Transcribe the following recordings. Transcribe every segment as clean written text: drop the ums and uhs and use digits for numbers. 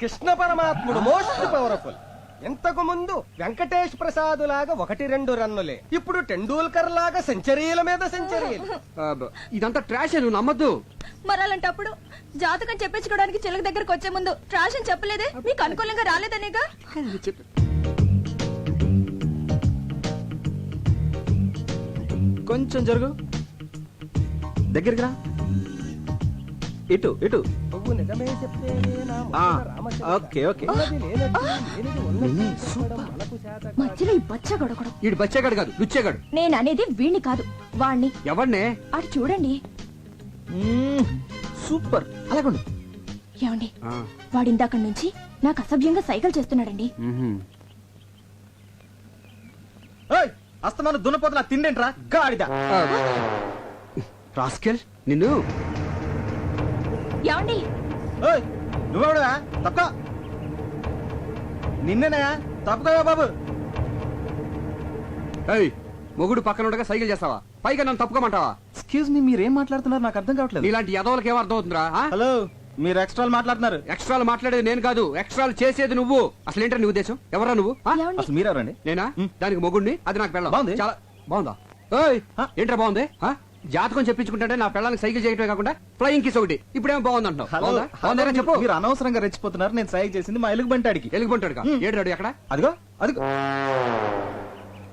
కృష్ణ పరమాత్ముడు most powerful. ఇంతకు ముందు వెంకటేష్ ప్రసాద్ లాగా 1-2 రన్నులే, ఇప్పుడు టెండూల్కర్ లాగా సెంచరీల మీద సెంచరీలు. ఇదంతా ట్రాష్, నువ్వు నమ్మద్దు. మరి అలాంటప్పుడు జాతకం చెప్పించుకోవడానికి చిలక దగ్గరకు వచ్చే ముందు ట్రాష్ అని చెప్పలేదే? నీకు అనుకూలంగా రాలేదనేగా. కొంచెం జరుగు, దగ్గరికి రా, ఇటు ఇటు. నువ్వు నిజమే చెప్తేనే నా ఓకే ఓకే. మధ్యలో ఈ బచ్చ గొడగడం. ఈడు బచ్చేగాడు కాదు, లుచ్చేగాడు. నేను అనేది వీణ్ణి కాదు, వాణ్ణి. ఎవరినే? అటు చూడండి. సూపర్, అలాగండు. ఏమండి, వాడిందాక నుంచి నాకు అసభ్యంగా సైకిల్ చేస్తున్నాడండి. అస్తమాను దున్నపోతున్నా తిండేంట్రా గాడిదా. రాస్కెల్ నిన్ను. ఏమండి, నువ్వెవడా? తప్ప నిన్నేనా? తప్పుకోవా బాబు. ఏయ్, మొగుడు పక్కన ఉండగా సైకిల్ చేస్తావా? పైగా నన్ను తప్పుకోమంటావా? ఎక్స్క్యూజ్ మీ, మీరేం మాట్లాడుతున్నారు నాకు అర్థం కావట్లేదు. ఇలాంటి యదవులకి ఏం అర్థం అవుతుందిరా? హలో, మీరు ఎక్స్ట్రాలు మాట్లాడుతున్నారు. ఎక్స్ట్రాలు మాట్లాడేది నేను కాదు, ఎక్స్ట్రాలు చేసేది నువ్వు. అసలు ఏంటో నీ ఉద్దేశం? ఎవరా నువ్వు? ఏమండి? అసలు మీరెవరండి? నేనా? దానికి మొగుడిని, అది నాకు పెళ్ళం. బాగుంది. చాలా బాగుందా? ఏయ్, ఏంట్రా బాగుంది? జాతకం చెప్పించుకుంటే నా పెళ్ళానికి సైకిల్ చేయటమే కాకుండా ఫ్లయింగ్ కిస్ ఒకటి. ఇప్పుడేమో బాగుంది అంటున్నావు. బాగుందా చెప్పు. మీరు అనవసరంగా రెచ్చిపోతున్నారు. నేను సైకిల్ చేసింది మా ఎలుగు బంటాడికి. ఎలుగుబంటాడు ఏడు ఎక్కడ? అదిగో అదిగో.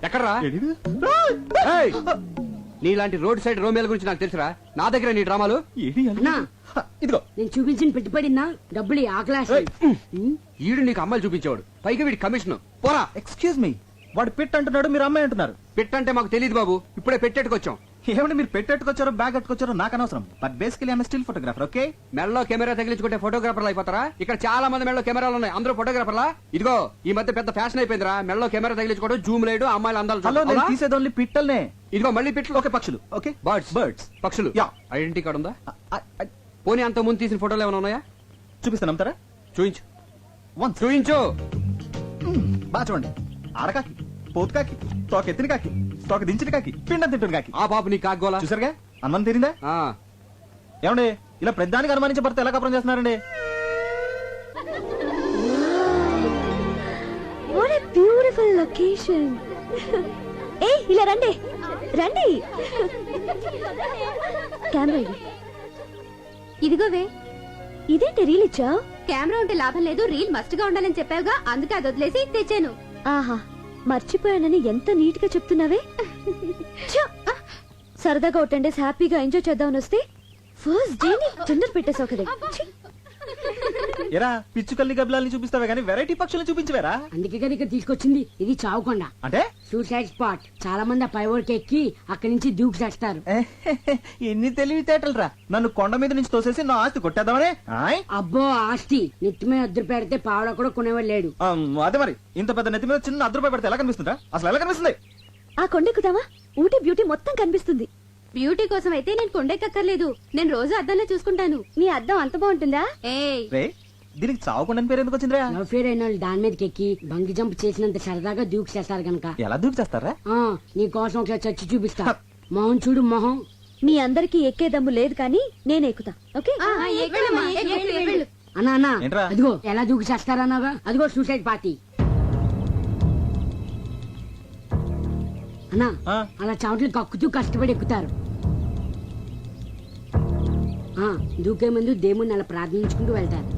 ఎక్కడరా? నీలాంటి రోడ్ సైడ్ రోమేల గురించి నాకు తెలుసురా. నా దగ్గర నీ డ్రామాలు. ఇదిగో నేను చూపించిన పెట్టుబడినా డబ్బులు ఆకలాస్. ఈడు నీకు అమ్మాయిలు చూపించేవాడు, పైగా వీడి కమిషన్. పోరా. ఎక్స్క్యూజ్ మీ, వాడు పిట్ అంటున్నాడు, మీరు అమ్మాయి అంటున్నారు. పెట్టంటే మాకు తెలియదు బాబు, ఇప్పుడే పెట్టేట్టుకొచ్చాం. ఏమంటే మీరు పెట్టెట్టుకొచ్చారో బ్యాగ్ కట్టుకొచ్చారో నాకు అనవసరం. But basically I'm still photographer. Okay, మెడలో కెమెరా తగిలించుకుంటే ఫోటోగ్రాఫర్లు అయిపోతారా? ఇక్కడ చాలా మంది మెడలో కెమెరాలు ఉన్నాయి, అందరూ ఫోటోగ్రాఫర్లా? ఇదిగో ఈ మధ్య పెద్ద ఫ్యాషన్ అయిపోయిందిరా మెడలో కెమెరా తగిలించుకోవడం, జూమ్ లేడు, అమ్మాయిలు అందాలు. హలో, నేను తీసేది ఓన్లీ పిట్టల్నే. ఇదిగో మళ్ళీ పిట్లు. ఓకే, పక్షులు. Okay, birds. బర్డ్స్, పక్షులు. యా. ఐడెంటిటీ కార్డు ఉందా? పోనీ అంత ముందు తీసిన ఫోటోలు ఏమైనా ఉన్నాయా? చూపిస్తాను, నమ్ముతారా? చూయించు. వన్స్ చూయించు. బాగా చూడండి. ఆడకాకి, పోతు కాకి, తోక ఎత్తిన కాకి, తోక దించిన కాకి, పిండం తింటున్న కాకి. ఆ పాప నీ కాగోలా చూసారుగా, అనుమానం తీరిందా? ఏమండి, ఇలా ప్రధానికి అనుమానించే భర్త ఎలా కపరం చేస్తున్నారండి? What a beautiful location. ఏయ్, ఇలా రండి రండి. కెమెరా ఇది. ఇదిగోవే. ఇదేంటి రీల్ ఇచ్చా? కెమెరా ఉంటే లాభం లేదు, రీల్ మస్ట్ గా ఉండాలని చెప్పావుగా, అందుకే అది వదిలేసి తెచ్చాను. ఆహా, మర్చిపోయానని ఎంత నీట్ గా చెప్తున్నావే. సరదాగా ఒక 10 days హ్యాపీగా ఎంజాయ్ చేద్దామని వస్తే ఫస్ట్ డే ని తొందర పెట్టేసావు కదా. ఎరా, పిచ్చుకల్లి గబ్బలాల్ని చూపిస్తావే కానీ వెరైటీ పక్షులను చూపించవేరా? అందుకే కదా ఇక్కడ తీసుకొచ్చింది. ఇది చావుకొండ, అంటే సూసైడ్ స్పాట్. చాలా మంది ఆ పైవోడికి ఎక్కి అక్కడి నుంచి దూకి చేస్తారు. ఎన్ని తెలివితేటలు రా. నన్ను కొండ మీద నుంచి తోసేసి నా ఆస్తి కొట్టేద్దామనే. అబ్బో, ఆస్తి నెత్తి మీద అద్దరు పెడితే పావడ కూడా కొనేవాడు లేడు. అదే మరి, ఇంత పెద్ద నెత్తి మీద చిన్న ₹1 పెడితే ఎలా కనిపిస్తుందా? అసలు ఎలా కనిపిస్తుంది? ఆ కొండెక్కుదామా? ఊటీ బ్యూటీ మొత్తం కనిపిస్తుంది. బ్యూటీ కోసం అయితే నేను కొండెక్కర్లేదు, నేను రోజు అద్దంలో చూసుకుంటాను. నీ అద్దం అంత బాగుంటుందా? రే, దీనికి చావకుండా పేరు ఎందుకు వచ్చిందిరా? లవ్ ఫేర్ అయిన వాళ్ళు దాని మీదకి ఎక్కి బంగి జంప్ చేసినంత సరదాగా దూకి చేస్తారు గనక. ఎలా దూకి చేస్తారా? నీ కోసం ఒకసారి చచ్చి చూపిస్తా. మొహం చూడు, మొహం. మీ అందరికి ఎక్కే దమ్ము లేదు కానీ నేను ఎక్కుతా. ఓకే, అన్నా అన్నా, ఏంట్రా? అదిగో ఎలా దూకి చేస్తారన్నాగా, అదిగో సూసైడ్ పార్టీ. అన్నా, అలా చావట్లు కక్కుతూ కష్టపడి ఎక్కుతారు. దూకే ముందు దేవుణ్ణి అలా ప్రార్థించుకుంటూ వెళ్తారు.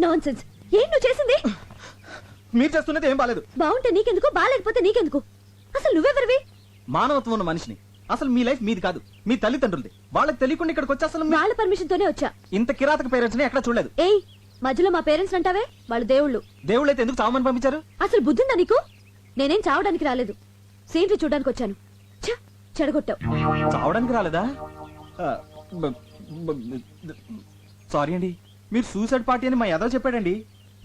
నాన్సెన్స్. ఏం నువ్వు చేసింది? మీరు చేస్తున్నది ఏం బాలేదు. బాగుంటే నీకెందుకు, బాగాలేకపోతే నీకెందుకు? అసలు నువ్వెవరివి? మానవత్వం ఉన్న మనిషిని. అసలు మీ లైఫ్ మీది కాదు, మీ తల్లిదండ్రులది. వాళ్ళకి తెలియకుండా ఇక్కడికి వచ్చి అసలు వాళ్ళ పర్మిషన్ తోనే వచ్చా. ఇంత కిరాతక పేరెంట్స్ ని ఎక్కడ చూడలేదు. ఏయ్, మధ్యలో మా పేరెంట్స్ అంటావే, వాళ్ళు దేవుళ్ళు. దేవుళ్ళైతే ఎందుకు చావమని పంపించారు? అసలు బుద్ధిందా నీకు? నేనేం చావడానికి రాలేదు, సీన్లు చూడడానికి వచ్చాను. ఛ, చెడగొట్టావు. చావడానికి రాలేదా? సారీ అండి, మీరు సూసైడ్ పార్టీ అని మా యాదవ్ చెప్పాడండి.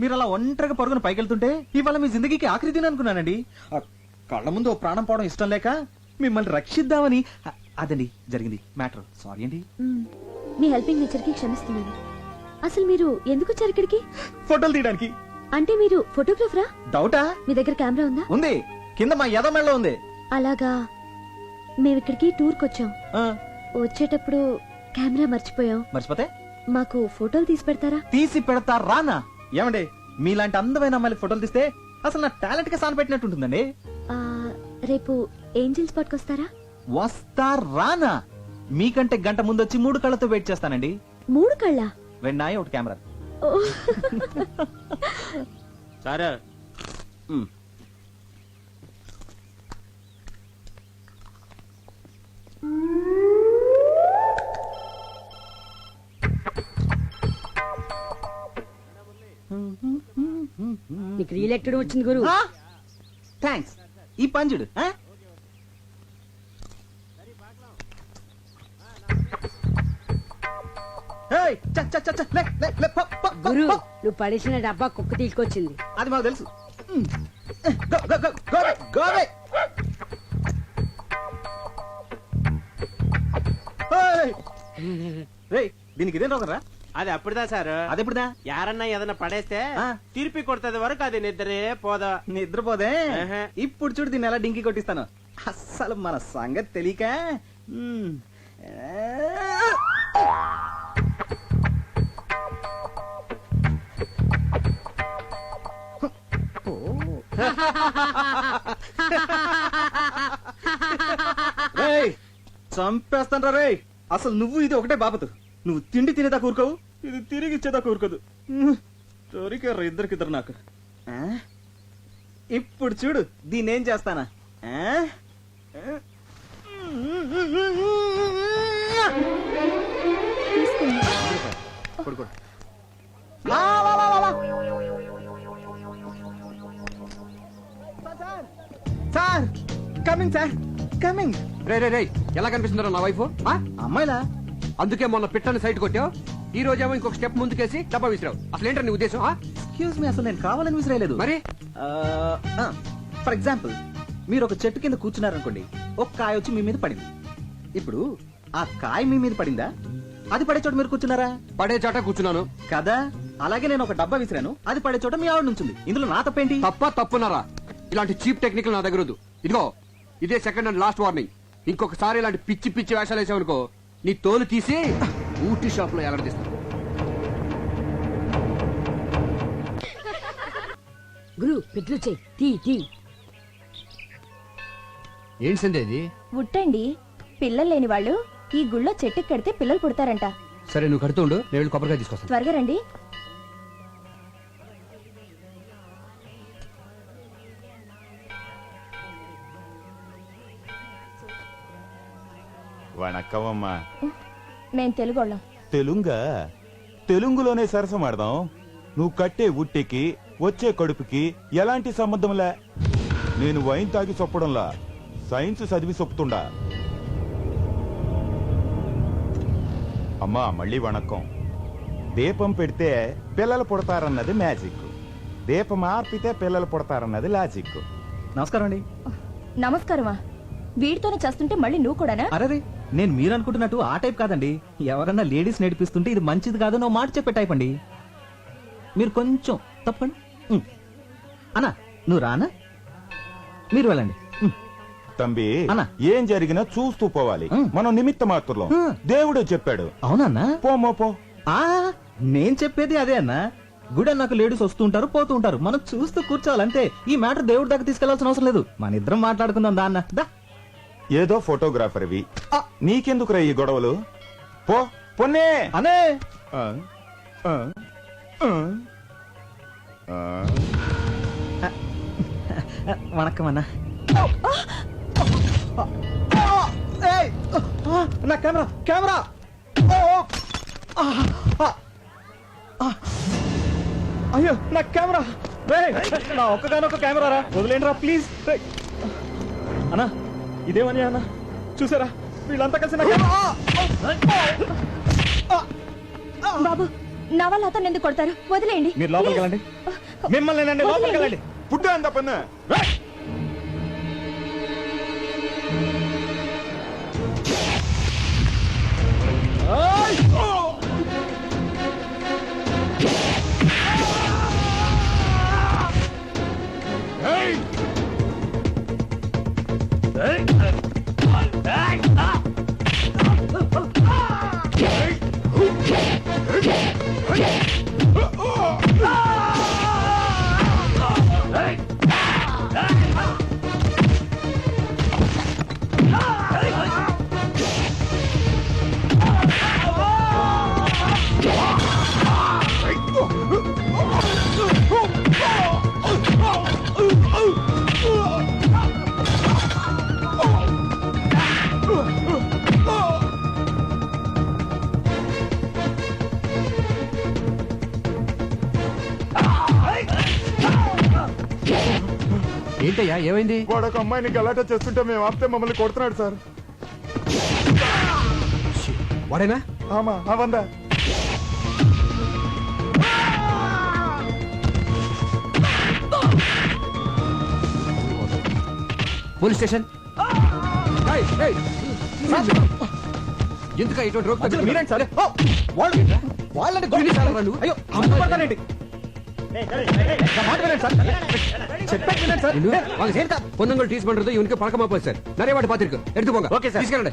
మీరు అలా ఒంటరిగా పరుగున పైకెళ్తుంటే ఇవాళ మీ జిందగీకి ఆఖరి దిన అనుకున్నానండి. కళ్ళ ముందు ఓ ప్రాణం పోవడం ఇష్టం లేక మిమ్మల్ని రక్షిద్దామని. అదండి జరిగింది మ్యాటర్. సారీ అండి. మీ హెల్పింగ్ నేచర్ కి క్షమిస్తున్నాను. అసలు మీరు ఎందుకు వచ్చారు ఇక్కడికి? ఫోటోలు తీయడానికి. అంటే మీరు ఫోటోగ్రాఫరా? డౌటా? మీ దగ్గర కెమెరా ఉందా? ఉంది, కింద మా యాదవ్ మెడలో ఉంది. అలాగా. మేము ఇక్కడికి టూర్ కొచ్చాం. ఆ, వచ్చేటప్పుడు కెమెరా మర్చిపోయాం. మర్చిపోతే మాకు ఫోటోలు తీసి పెడతారా? తీసి పెడతా రానా? ఏమండి, మీలాంటి అందమైన అమ్మాయిలు ఫోటోలు తీస్తే అసలు నా టాలెంట్ కి సాన్ పెట్టినట్టు ఉంటుందండి. ఆ, రేపు ఏంజల్ స్పాట్ వస్తారా? వస్తా రానా? మీకంటే గంట ముందు వచ్చి 3 కళ్ళతో వెయిట్ చేస్తానండి. 3 కళ్ళ? 2 నాయి, 1 కెమెరా. సరే. నీకు రీల్ ఎక్కడం వచ్చింది గురు? థ్యాంక్స్. ఈ పంజుడు గురు, నువ్వు పడేసిన డబ్బా కుక్క తీసుకొచ్చింది. అది మాకు తెలుసు. Go, go, go, go away, go away. Hey. రేయ్, దీనికి ఇదేం రోగరా? అది అప్పుడుదా సార్. అదెప్పుడుదా? యారన్నా ఏదన్నా పడేస్తే ఆ. తిరిపి కొడుతుంది వరకు అది నిద్రే పోదా. నిద్రపోదే. ఆహా. ఇప్పుడు చూడు దీన్ని ఎలా డింకి కొట్టిస్తాను. అస్సలు మన సంగతి తెలియక. చంపేస్తాను రే. అసలు నువ్వు ఇది ఒకటే బాబతు. నువ్వు తిండి తినేదా కూరుకోవు, ఇది తిరిగి ఇచ్చేదా కూరుకోదు. దొరికారు ఇద్దరికిద్దరు నాకు. ఆ? ఇప్పుడు చూడు దీన్ని ఏం చేస్తానా. ఆ? పడుకో. లా, లా, లా, లా, లా. Sir coming, sir coming. రే రే రే, ఎలా కనిపిస్తుందో నా వైఫ్? అమ్మాయిలా? అందుకే మొన్న పిట్టని సైట్ కొట్టావు, ఈ రోజేమో ఇంకొక స్టెప్ ముందుకేసి డబ్బా విసిరావు. అసలు ఏంటో నీ ఉద్దేశం? ఎక్స్క్యూజ్ మీ, అసలు నేను కావాలని విసిరేయలేదు. మరి ఫర్ ఎగ్జాంపుల్, మీరు ఒక చెట్టు కింద కూర్చున్నారనుకోండి, ఒక కాయ వచ్చి మీ మీద పడింది. ఇప్పుడు ఆ కాయ మీ మీద పడిందా, అది పడే చోట మీరు కూర్చున్నారా? పడే చోట కూర్చున్నాను కదా. అలాగే నేను ఒక డబ్బా విసిరాను, అది పడే చోట మీ ఆవిడ నుంచింది. ఇందులో నా తప్పేంటి? తప్పున్నారా? ఇలాంటి చీప్ టెక్నిక్ నా దగ్గర వద్దు. ఇదిగో, ఇదే సెకండ్ అండ్ లాస్ట్ వార్నింగ్. ఇంకొకసారి ఇలాంటి పిచ్చి పిచ్చి వేషాలు వేసావనుకో, నీ తోలు తీసి ఊటీ షాప్ లో ఎలాడదీస్తాను. గురు, పెట్లు చెయ్యి, తీ తీ. ఏంటి సందే ఇది? ఉట్టండి. పిల్లలు లేని వాళ్ళు ఈ గుళ్ళో చెట్టుకి కడితే పిల్లలు పుడతారంట. సరే, నువ్వు కడుతుండు, నేను వెళ్ళి కొబ్బరికాయ తీసుకొస్తాను. త్వరగా రండి. వణక్కవమ్మా. మేం తెలుగోళ్ళం. తెలుంగా? తెలుగులోనే సరసమాడదాం. నువ్వు కట్టే ఉట్టికి వచ్చే కడుపుకి ఎలాంటి సంబంధంలే. నేను వైన్ తాగి చొప్పడంలా, సైన్స్ చదివి చొప్పుతుండా. అమ్మా మళ్ళీ వణక్కం. దీపం పెడితే పిల్లలు పుడతారన్నది మ్యాజిక్, దీపం ఆర్పితే పిల్లలు పుడతారన్నది లాజిక్. నమస్కారం అండి. నమస్కారమా? వీడితోనే చేస్తుంటే మళ్ళీ నువ్వు కూడానా? అరే, నేను మీరు అనుకుంటున్నట్టు ఆ టైప్ కాదండి. ఎవరన్నా లేడీస్ నేర్పిస్తుంటే ఇది మంచిది కాదు నో మాట చెప్పే టైప్ అండి. మీరు కొంచెం తప్పండి. అన్నా నువ్వు రానా? మీరు వెళ్ళండి. తంబి, అన్న. ఏం జరిగినా చూస్తూ పోవాలి. మనం నిమిత్త మాత్రం. దేవుడే చెప్పాడు. అవునన్నా? పోమో పో. నేను చెప్పేది అదే అన్నా. గుడి అన్నాక లేడీస్ వస్తూ ఉంటారు, పోతూ ఉంటారు. మనం చూస్తూ కూర్చోవాలంతే. ఈ మ్యాటర్ దేవుడి దగ్గర తీసుకెళ్లాల్సిన అవసరం లేదు. మన ఇద్దరం మాట్లాడుకుందాం దా అన్న. దా. ఏదో ఫోటోగ్రాఫర్వి, నీకెందుకురా ఈ గొడవలు? పో పొన్నే అనే. వణక్కం అన్నా. ఏయ్! నా కెమెరా కెమెరా ఓ! అయ్యో నా కెమెరా రేయ్! నా ఒక్కగానొక్క కెమెరా రా వదిలేండి రా ప్లీజ్ రేయ్! అన్నా ఇదేమని అన్న చూసారా వీళ్ళంతా కలిసి నా కెమెరా బాబు నా వల్ల అతను ఎందుకు కొడతారు వదిలేయండి మీరు లోపలికి వెళ్ళండి మిమ్మల్ని లోపలికి వెళ్ళండి పుట్టే అంత పన్ను ఏంటయ్యా ఏమైంది? వాడు ఒక అమ్మాయిని గలాటా చేస్తుంటే మేము ఆపితే మమ్మల్ని కొడుతున్నాడు సార్. వాడేనా? ఆమా అవందా పోలీస్ స్టేషన్. ఎందుక ఇటువంటి రోక్ తగ్గుతుంది? మీరేంటి సార్ వాళ్ళని నువ్వు? అయ్యో అమ్ముతానండి பொண்ணுங்கள் டீஸ் பண்றது இவனுக்கு பழக்கமா போய் சார் நிறைய వాటి పాత్రిక ఎడుతుపోంగ ఓకే సార్. తీసుకెళ్ళండి.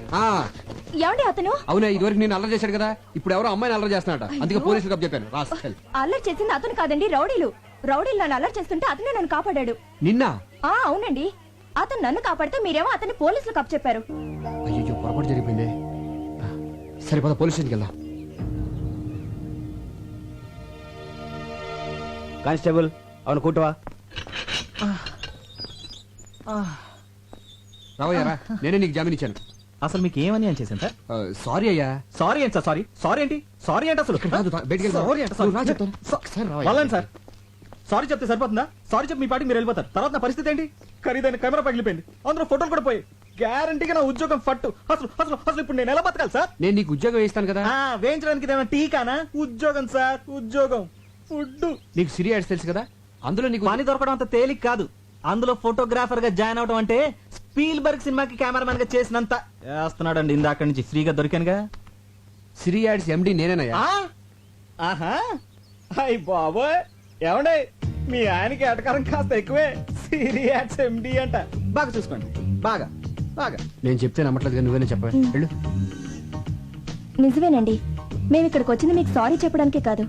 ఏమండి అతను అవునా ఇదివరకు నేను అల్లరి చేశాడు కదా ఇప్పుడు ఎవరో అమ్మాయిని అల్లరి చేస్తున్నాడు అందుకే పోలీసులకు చెప్పాను. రాస్కల్. అల్లరి చేసింది అతను కాదండి రౌడీలు నన్ను అల్లరి చేస్తుంటే అతనే నన్ను కాపాడాడు. నిన్న అవునండి అతను నన్ను కాపాడితే మీరేమో అతన్ని పోలీసులకు అప్పచెప్పారు. అయ్యో పొరపాటు జరిగిపోయింది. సరిపోదా పోలీస్ స్టేషన్కి వెళ్దాం. కానిస్టేబుల్ అవును కూటవా రావయ్యారా నేనే నీకు జామీన్ ఇచ్చాను. అసలు మీకు ఏమని అని చేశాను సార్ సారీ అయ్యా. సారీ ఏంటి సార్ సారీ ఏంటి సారీ ఏంటి అసలు బయటికి సారీ ఏంటి వాళ్ళని సార్ సారీ చెప్తే సరిపోతుందా సారీ చెప్పి మీ పాటికి మీరు వెళ్ళిపోతారు తర్వాత నా పరిస్థితి ఏంటి ఖరీదైన కెమెరా పగిలిపోయింది అందులో ఫోటోలు కూడా పోయి గ్యారంటీగా నా ఉద్యోగం ఫట్టు అసలు అసలు అసలు ఇప్పుడు నేను ఎలా బతకాలి సార్ నేను నీకు ఉద్యోగం వేస్తాను కదా. వేయించడానికి ఇదేమైనా టీకానా ఉద్యోగం సార్ ఉద్యోగం ఫుడ్ నీకు సిరి యాడ్స్ తెలుసు కదా అందులో నీకు పని దొరకడం అంత తేలిక కాదు అందులో ఫోటోగ్రాఫర్ గా జాయిన్ అవడం అంటే స్పీల్బర్గ్ సినిమాకి కెమెరామెన్ గా చేసినంత చేస్తున్నాడండి ఇందాక నుంచి ఫ్రీగా దొరికానుగా సిరి యాడ్స్ ఎండి నేనేనయ్యా. ఆహా అయ్ బాబోయ్ ఏమండే మీ ఆయనకి ఎటకారం కాస్త ఎక్కువే సీరియస్ ఎండి అంట బాగా చూసుకోండి బాగా బాగా నేను చెప్తే నమ్మట్లేదు కానీ నువ్వేనే చెప్పా. వెళ్ళు. నిజమేనండి మేము ఇక్కడికి వచ్చింది మీకు సారీ చెప్పడానికే కాదు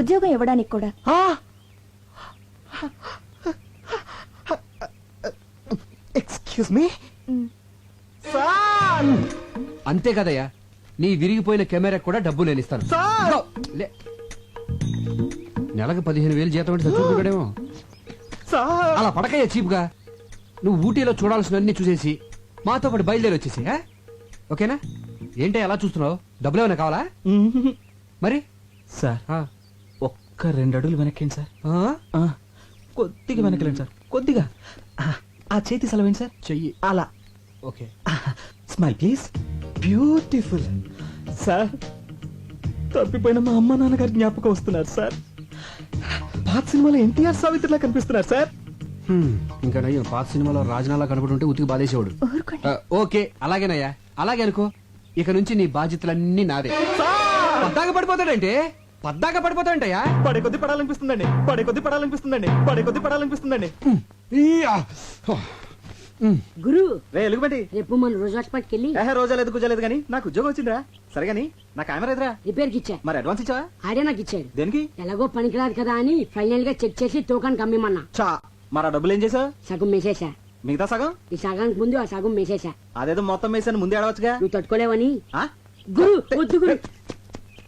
ఉద్యోగం ఇవ్వడానికి కూడా. ఎక్స్క్యూజ్ మీ సార్ అంతే కదయ్యా నీ విరిగిపోయిన కెమెరా కూడా డబ్బు నేను ఇస్తాను. సార్! ఇదిగో, లే. నెలకు 15,000 జీతం అంటే చచ్చుకుంటాడేమో. సార్ అలా పడకయ్యా చీప్ గా. నువ్వు ఊటీలో చూడాల్సినవన్నీ చూసేసి మాతో పాటు బయలుదేరి వచ్చేసి ఓకేనా? ఏంటి అలా చూస్తున్నావు? డబ్బులు ఏమైనా కావాలా? మరి సార్ ఆ. ఒక్క 2 అడుగులు వెనక్కిండి సార్ ఆ? కొద్దిగా వెనకలేండి సార్ కొద్దిగా ఆ చేతి సెలవేండి సార్ చెయ్యి. అలా okay. Smile please beautiful sir తప్పిపోయిన మా అమ్మ నాన్నగారి జ్ఞాపకం వస్తున్నారు సార్ పాత సినిమాలో ఎన్టీఆర్ సావిత్రిలా కనిపిస్తున్నారు సార్ ఇంకా నయ్యం పాత సినిమాలో రాజనాలా కనపడుంటే ఉతికి బాధేసేవాడు. ఓకే అలాగేనయ్యా అలాగే అనుకో. ఇక నుంచి నీ బాధ్యతలన్నీ నాదే. పద్దాగా పడిపోతాడంటే పద్దాగా పడిపోతాడంటయ్యా. పడే కొద్ది పడాలనిపిస్తుందండి పడే కొద్ది పడాలనిపిస్తుందండి పడే కొద్ది పడాలనిపిస్తుందండి గురు రే ఎలుగుబెట్టి రేపు మన రోజు హాస్పిటల్కి వెళ్ళి రోజా లేదు గుజా లేదు కానీ నాకు ఉద్యోగం వచ్చిందిరా సరే గానీ నా కెమెరా ఎదురా రిపేర్ కి ఇచ్చా మరి అడ్వాన్స్ ఇచ్చావా ఆడే నాకు ఇచ్చాడు దేనికి ఎలాగో పనికిరాదు కదా అని ఫైనల్ గా చెక్ చేసి టోకన్ కమ్మిమన్నా చా మరి ఆ డబ్బులు ఏం చేసావు సగం మేసేసా మిగతా సగం ఈ సగానికి ముందు ఆ సగం మేసేసా అదేదో మొత్తం వేసాను ముందే అడవచ్చుగా నువ్వు తట్టుకోలేవని ఆ? గురు వద్దు గురు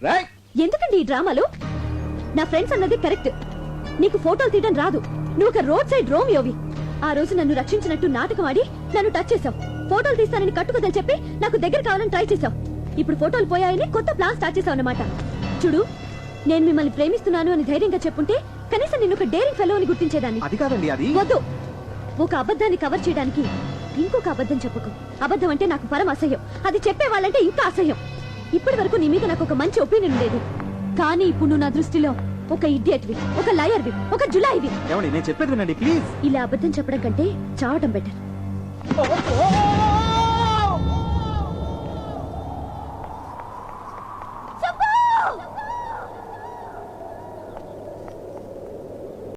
రేయ్! ఎందుకండి ఈ డ్రామాలు? నా ఫ్రెండ్స్ అన్నది కరెక్ట్. నీకు ఫోటోలు తీయడం రాదు. నువ్వు ఒక రోడ్ సైడ్ రోమియోవి. ఆ రోజు నన్ను రక్షించినట్టు నాటకం ఆడి నన్ను టచ్ చేశావు. ఫోటోలు తీస్తానని కట్టుకథలు చెప్పి నాకు దగ్గర కావాలని ట్రై చేశావు. ఇప్పుడు ఫోటోలు పోయాయని కొత్త ప్లాన్ స్టార్ట్ చేశావు అన్నమాట. చూడు, నేను మిమ్మల్ని ప్రేమిస్తున్నాను అని ధైర్యంగా చెప్పుంటే కనీసం నిన్ను ఒక డేరింగ్ ఫెలో అని గుర్తించేదాన్ని. అది కాదండి, అది వద్దు. ఒక అబద్ధాన్ని కవర్ చేయడానికి ఇంకొక అబద్ధం చెప్పకు. అబద్ధం అంటే నాకు పరమ అసహ్యం. అది చెప్పే వాళ్ళంటే ఇంకా అసహ్యం. ఇప్పటి వరకు నీ మీద నాకు ఒక మంచి ఒపీనియన్ ఉండేది, కానీ ఇప్పుడు నువ్వు నా దృష్టిలో ఒక ఇడియట్వి, ఒక లయర్వి, ఒక జులాయివి. ఏమండి నేను చెప్పేది వినండి ప్లీజ్. ఇలా అబద్ధం చెప్పడం కంటే చావటం బెటర్.